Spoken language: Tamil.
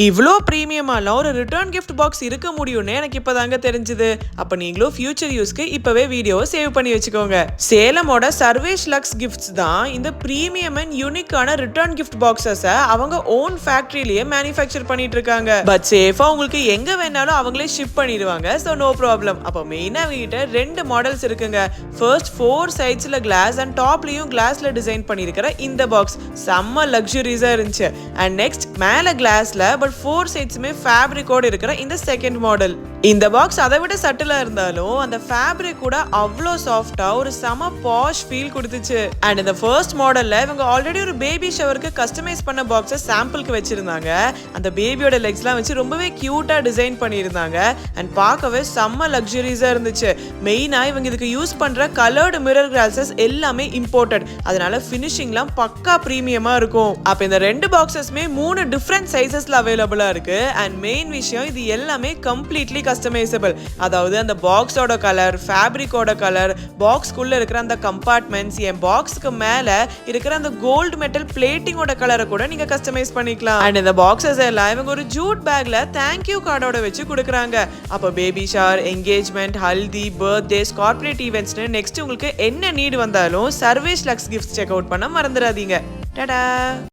இவ்ளோ பிரீமியமாலாம் ஒரு ரிட்டர்ன் கிஃப்ட் பாக்ஸ் இருக்க முடியும்னு எனக்கு இப்பதாங்க தெரிஞ்சது. அப்ப நீங்களும் ஃபியூச்சர் யூஸ்க்கு இப்பவே வீடியோவை சேவ் பண்ணி வச்சுக்கோங்க. சேலமோட சர்வேஷ் லக்ஸ் கிஃப்ட்ஸ் தான் இந்த பிரீமியம் அண்ட் யூனிக்கான ரிட்டர்ன் கிஃப்ட் பாக்ஸஸ் அவங்க ஓன் ஃபேக்டரியிலேயே மேனுஃபேக்சர் பண்ணிட்டு இருக்காங்க. பட் சேஃபா உங்களுக்கு எங்க வேணாலும் அவங்களே ஷிப் பண்ணிடுவாங்க. So no problem. அப்போ மெயினா வீட்ட 2 மாடல்ஸ் இருக்குங்க. ஃபர்ஸ்ட் 4 சைட்ஸ்ல கிளாஸ் அண்ட் டாப்லயும் கிளாஸ்ல டிசைன் பண்ணிருக்கிற இந்த பாக்ஸ் செம்ம லக்ஸுரியஸா இருந்துச்சு. அண்ட் நெக்ஸ்ட் மேல கிளாஸ்ல 4 சைட்ஸுமே ஃபேப்ரிக்கோட இருக்கிற இந்த செகண்ட் மாடல். இந்த பாக்ஸ் அதை விட சட்டிலா இருந்தாலும் அந்த ஃபேப்ரிக் கூட அவ்வளோ சாஃப்டா ஒரு செம பாஷ் ஃபீல் கொடுத்துச்சு. அண்ட் இந்த ஃபர்ஸ்ட் மாடல்ல இவங்க ஆல்ரெடி ஒரு பேபி ஷவருக்கு கஸ்டமைஸ் பண்ண பாக்ஸை சாம்பிளுக்கு வச்சிருந்தாங்க. அந்த பேபியோட லெக்ஸ்லாம் வச்சு ரொம்பவே கியூட்டா டிசைன் பண்ணியிருந்தாங்க. அண்ட் பார்க்கவே செம்ம லக்ஸுரியஸா இருந்துச்சு. மெயினா இவங்க இதுக்கு யூஸ் பண்ற கலர்டு மிரர் கிளாஸஸ் எல்லாமே இம்போர்ட்டட். அதனால ஃபினிஷிங்லாம் பக்கா பிரீமியமா இருக்கும். அப்ப இந்த 2 பாக்ஸஸ்மே 3 டிஃப்ரெண்ட் சைசஸ்ல அவைலபிளா இருக்கு. அண்ட் மெயின் விஷயம் இது எல்லாமே கம்ப்ளீட்லி கஸ்டமைசபிள். அதாவது அந்த பாக்ஸோட கலர், ஃபேப்ரிக்கோட கலர், பாக்ஸ்க்குள்ள இருக்கிற அந்த கம்பார்ட்மெண்ட்ஸ், என் பாக்ஸ்க்கு மேல இருக்கிற அந்த கோல்டு மெட்டல் பிளேட்டிங்கோட கலரை கூட நீங்க கஸ்டமைஸ் பண்ணிக்கலாம். அண்ட் இந்த பாக்ஸஸ் எல்லாம் இவங்க ஒரு ஜூட் பேக்ல தேங்க்யூ கார்டோட வச்சு கொடுக்குறாங்க. அப்போ baby shower, engagement, haldi, birthdays, corporate ஈவெண்ட்ஸ்னு நெக்ஸ்ட் உங்களுக்கு என்ன நீடு வந்தாலும் Sarvesh lux gifts check out பண்ண மறந்துடாதீங்க. டடா.